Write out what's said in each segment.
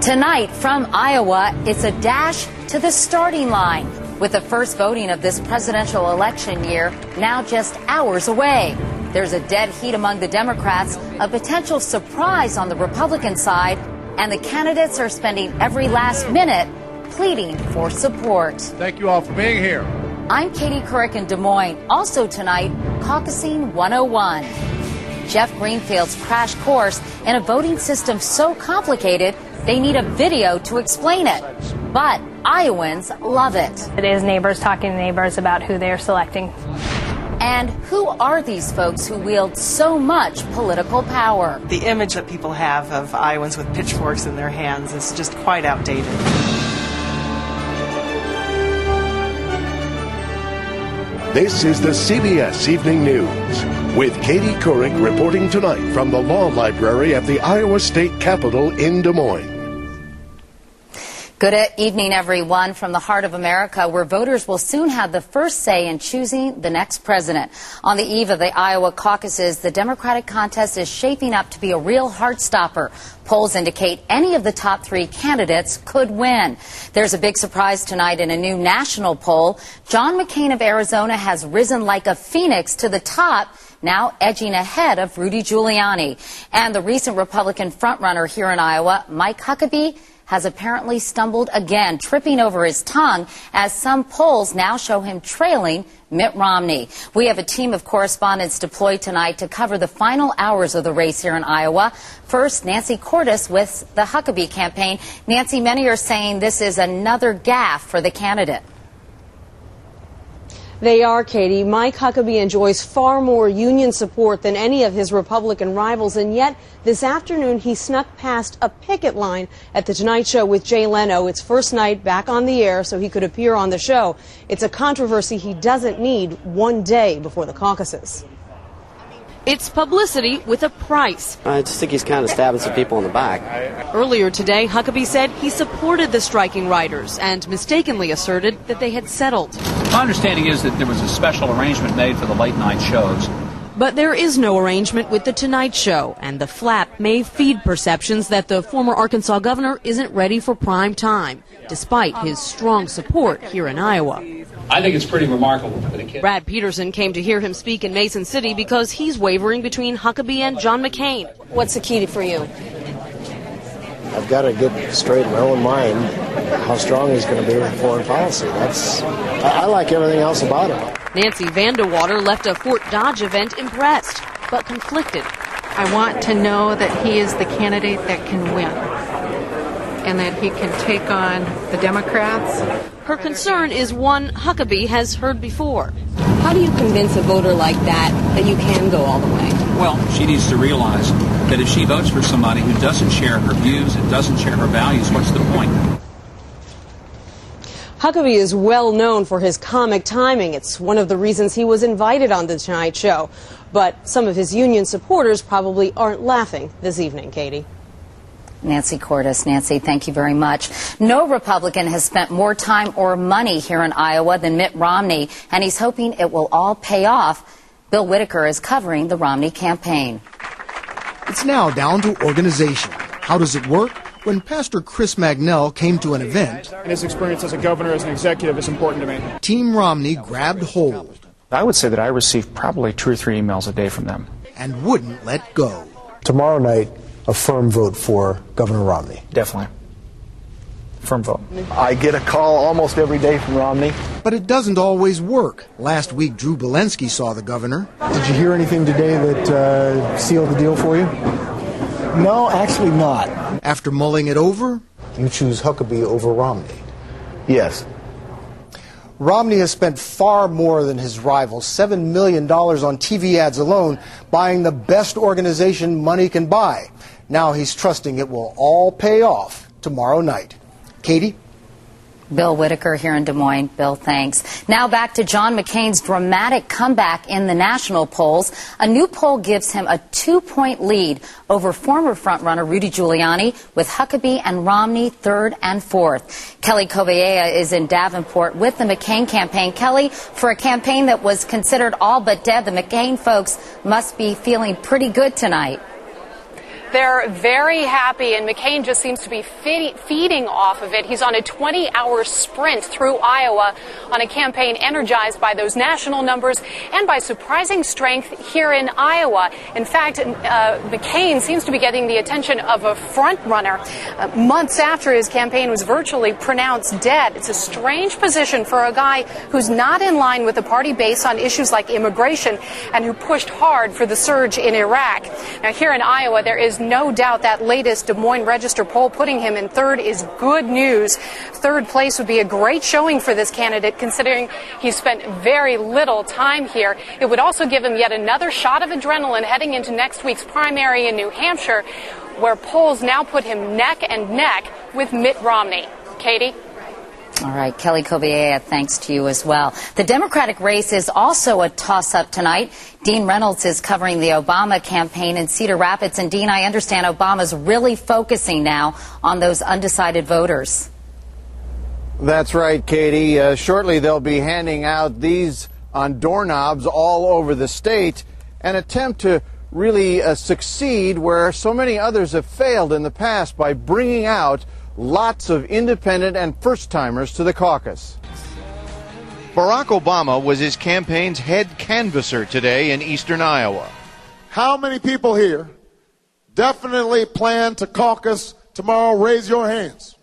Tonight from Iowa, it's a dash to the starting line with the first voting of this presidential election year now just hours away. There's a dead heat among the Democrats, a potential surprise on the Republican side, and the candidates are spending every last minute pleading for support. Thank you all for being here. I'm Katie Couric in Des Moines. Also tonight, Caucusing 101. Jeff Greenfield's crash course in a voting system so complicated they need a video to explain it. But Iowans love it. It is neighbors talking to neighbors about who they're selecting. And who are these folks who wield so much political power? The image that people have of Iowans with pitchforks in their hands is just quite outdated. This is the CBS Evening News with Katie Couric reporting tonight from the Law Library at the Iowa State Capitol in Des Moines. Good evening, everyone, from the heart of America, where voters will soon have the first say in choosing the next president. On the eve of the Iowa caucuses, the Democratic contest is shaping up to be a real heart-stopper. Polls indicate any of the top three candidates could win. There's a big surprise tonight in a new national poll. John McCain of Arizona has risen like a phoenix to the top, now edging ahead of Rudy Giuliani. And the recent Republican frontrunner here in Iowa, Mike Huckabee, has apparently stumbled again, tripping over his tongue as some polls now show him trailing Mitt Romney. We have a team of correspondents deployed tonight to cover the final hours of the race here in Iowa. First, Nancy Cordes with the Huckabee campaign. Nancy, many are saying this is another gaffe for the candidate. They are, Katie. Mike Huckabee enjoys far more union support than any of his Republican rivals, and yet this afternoon he snuck past a picket line at The Tonight Show with Jay Leno. It's first night back on the air so he could appear on the show. It's a controversy he doesn't need one day before the caucuses. It's publicity with a price. I just think he's kind of stabbing some people in the back. Earlier today, Huckabee said he supported the striking writers and mistakenly asserted that they had settled. My understanding is that there was a special arrangement made for the late-night shows. But there is no arrangement with The Tonight Show, and the flap may feed perceptions that the former Arkansas governor isn't ready for prime time, despite his strong support here in Iowa. I think it's pretty remarkable for the kid. Brad Peterson came to hear him speak in Mason City because he's wavering between Huckabee and John McCain. What's the key for you? I've got to get straight in my own mind how strong he's going to be with foreign policy. I like everything else about it. Nancy Vandewater left a Fort Dodge event impressed, but conflicted. I want to know that he is the candidate that can win and that he can take on the Democrats. Her concern is one Huckabee has heard before. How do you convince a voter like that you can go all the way? Well, she needs to realize that if she votes for somebody who doesn't share her views and doesn't share her values, what's the point? Huckabee is well known for his comic timing. It's one of the reasons he was invited on The Tonight Show. But some of his union supporters probably aren't laughing this evening, Katie. Nancy Cordes. Nancy, thank you very much. No Republican has spent more time or money here in Iowa than Mitt Romney, and he's hoping it will all pay off. Bill Whitaker is covering the Romney campaign. It's now down to organization. How does it work? When Pastor Chris Magnell came to an event, and his experience as a governor, as an executive, is important to me. Team Romney grabbed hold. I would say that I receive probably 2 or 3 emails a day from them. And wouldn't let go. Tomorrow night, a firm vote for Governor Romney. Definitely. Firm vote. I get a call almost every day from Romney. But it doesn't always work. Last week, Drew Belensky saw the governor. Did you hear anything today that sealed the deal for you? No, actually not. After mulling it over, you choose Huckabee over Romney. Yes. Romney has spent far more than his rivals, $7 million on TV ads alone, buying the best organization money can buy. Now he's trusting it will all pay off tomorrow night. Katie? Bill Whitaker here in Des Moines. Bill, thanks. Now back to John McCain's dramatic comeback in the national polls. A new poll gives him a 2-point lead over former frontrunner Rudy Giuliani, with Huckabee and Romney third and fourth. Kelly Kobayea is in Davenport with the McCain campaign. Kelly, for a campaign that was considered all but dead, the McCain folks must be feeling pretty good tonight. They're very happy, and McCain just seems to be feeding off of it. He's on a 20-hour sprint through Iowa on a campaign energized by those national numbers and by surprising strength here in Iowa. In fact, McCain seems to be getting the attention of a front runner months after his campaign was virtually pronounced dead. It's a strange position for a guy who's not in line with the party base on issues like immigration and who pushed hard for the surge in Iraq. Now, here in Iowa, there is no doubt that latest Des Moines Register poll putting him in third is good news. Third place would be a great showing for this candidate, considering he's spent very little time here. It would also give him yet another shot of adrenaline heading into next week's primary in New Hampshire, where polls now put him neck and neck with Mitt Romney. Katie? All right, Kelly Kobiea, thanks to you as well. The Democratic race is also a toss-up tonight. Dean Reynolds is covering the Obama campaign in Cedar Rapids. And, Dean, I understand Obama's really focusing now on those undecided voters. That's right, Katie. Shortly they'll be handing out these on doorknobs all over the state, an attempt to really succeed where so many others have failed in the past by bringing out lots of independent and first-timers to the caucus. Barack Obama was his campaign's head canvasser today in eastern Iowa. How many people here definitely plan to caucus tomorrow? Raise your hands.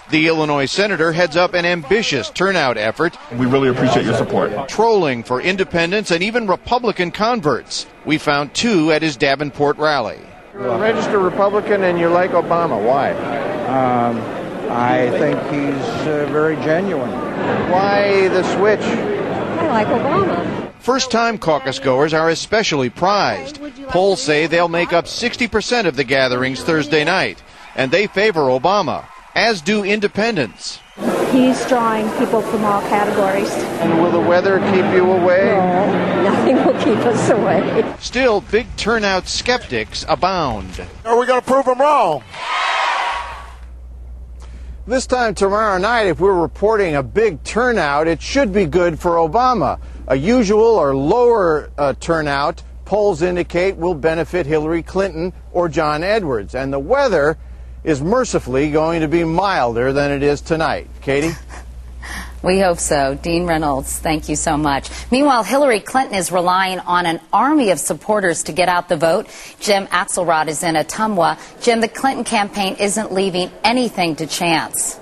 The Illinois senator heads up an ambitious turnout effort. We really appreciate your support. Trolling for independents and even Republican converts. We found two at his Davenport rally. You're a registered Republican and you like Obama. Why? I think he's very genuine. Why the switch? I like Obama. First-time caucus goers are especially prized. Polls say they'll make up 60% of the gatherings Thursday night, and they favor Obama, as do independents. He's drawing people from all categories. And will the weather keep you away? No, nothing will keep us away. Still, big turnout skeptics abound. Are we going to prove them wrong? This time tomorrow night, if we're reporting a big turnout, it should be good for Obama. A usual or lower turnout, polls indicate, will benefit Hillary Clinton or John Edwards. And the weather is mercifully going to be milder than it is tonight. Katie? We hope so. Dean Reynolds, thank you so much. Meanwhile, Hillary Clinton is relying on an army of supporters to get out the vote. Jim Axelrod is in Ottumwa. Jim, the Clinton campaign isn't leaving anything to chance.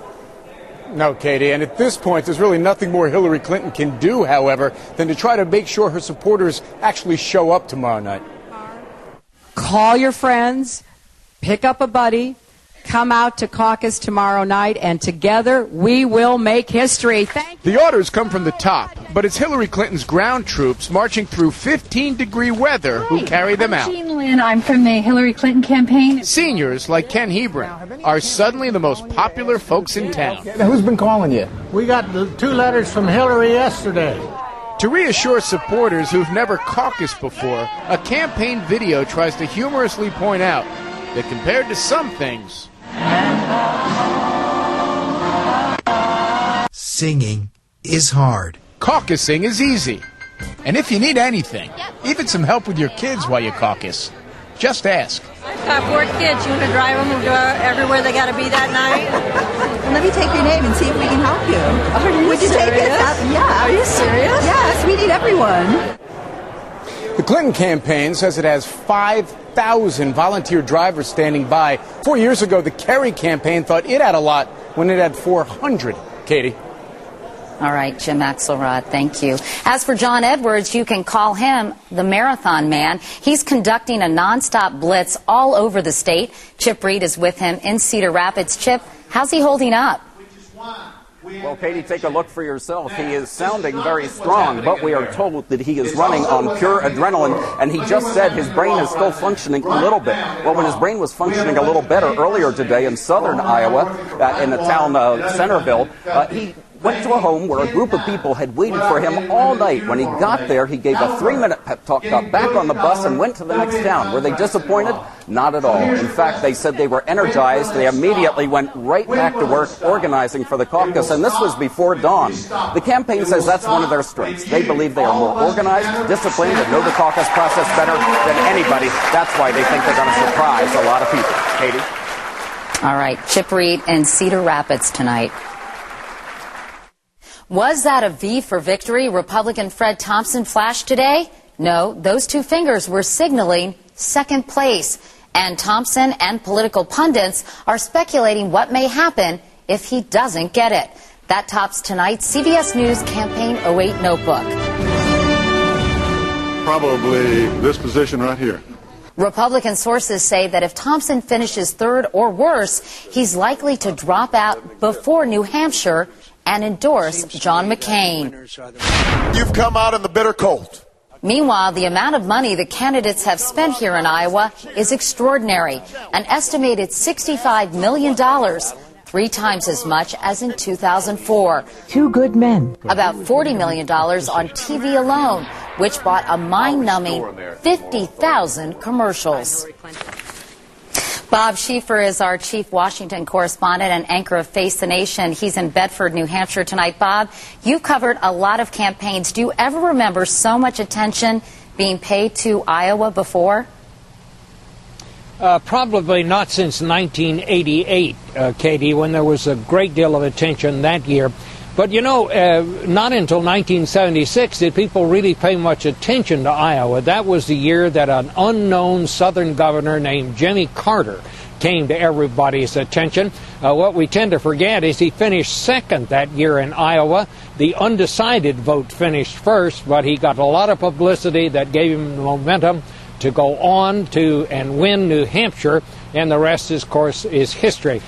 No, Katie, and at this point, there's really nothing more Hillary Clinton can do, however, than to try to make sure her supporters actually show up tomorrow night. Call your friends, pick up a buddy, come out to caucus tomorrow night, and together we will make history. Thank you. The orders come from the top, but it's Hillary Clinton's ground troops marching through 15-degree weather who carry them out. I'm Jean Lynn. I'm from the Hillary Clinton campaign. Seniors like Ken Hebron are suddenly the most popular folks in town. Who's been calling you? We got 2 letters from Hillary yesterday. To reassure supporters who've never caucused before, a campaign video tries to humorously point out that compared to some things, singing is hard. Caucusing is easy. And if you need anything, even some help with your kids while you caucus, just ask. I've got 4 kids. You want to drive them and go everywhere they got to be that night? Well, let me take your name and see if we can help you. Are you Would you serious? take us? Yeah. Are you serious? Yes, we need everyone. The Clinton campaign says it has 5,000 volunteer drivers standing by. 4 years ago, the Kerry campaign thought it had a lot when it had 400. Katie? All right, Jim Axelrod, thank you. As for John Edwards, you can call him the Marathon Man. He's conducting a nonstop blitz all over the state. Chip Reed is with him in Cedar Rapids. Chip, how's he holding up? Well, Katie, take a look for yourself. He is sounding very strong, but we are told that he is running on pure adrenaline, and he just said his brain is still functioning a little bit. Well, when his brain was functioning a little better earlier today in southern Iowa, in the town Centerville, he went to a home where a group of people had waited for him all night. When he got there, he gave a 3-minute pep talk, got back on the bus, and went to the next town. Were they disappointed? Not at all. In fact, they said they were energized. They immediately went right back to work organizing for the caucus, and this was before dawn. The campaign says that's one of their strengths. They believe they are more organized, disciplined, and know the caucus process better than anybody. That's why they think they're going to surprise a lot of people. Katie? All right, Chip Reed in Cedar Rapids tonight. Was that a V for victory Republican Fred Thompson flashed today? No, those two fingers were signaling second place. And Thompson and political pundits are speculating what may happen if he doesn't get it. That tops tonight's CBS News Campaign 08 Notebook. Probably this position right here. Republican sources say that if Thompson finishes third or worse, he's likely to drop out before New Hampshire and endorse John McCain. You've come out in the bitter cold. Meanwhile, the amount of money the candidates have spent here in Iowa is extraordinary, an estimated $65 million, 3 times as much as in 2004. Two good men. About $40 million on TV alone, which bought a mind-numbing 50,000 commercials. Bob Schieffer is our chief Washington correspondent and anchor of Face the Nation. He's in Bedford, New Hampshire tonight. Bob, you've covered a lot of campaigns. Do you ever remember so much attention being paid to Iowa before? Probably not since 1988, Katie, when there was a great deal of attention that year. But, you know, not until 1976 did people really pay much attention to Iowa. That was the year that an unknown Southern governor named Jimmy Carter came to everybody's attention. What we tend to forget is he finished second that year in Iowa. The undecided vote finished first, but he got a lot of publicity that gave him the momentum to go on to and win New Hampshire, and the rest, of course, is history.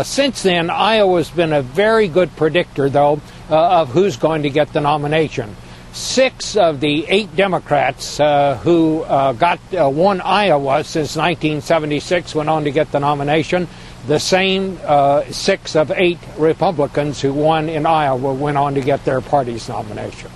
Since then, Iowa's been a very good predictor, though, of who's going to get the nomination. 6 of the 8 Democrats who won Iowa since 1976 went on to get the nomination. The same 6 of 8 Republicans who won in Iowa went on to get their party's nomination.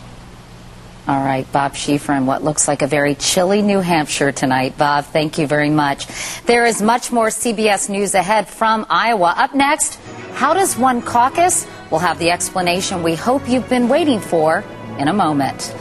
All right, Bob Schieffer in what looks like a very chilly New Hampshire tonight. Bob, thank you very much. There is much more CBS News ahead from Iowa. Up next, how does one caucus? We'll have the explanation we hope you've been waiting for in a moment.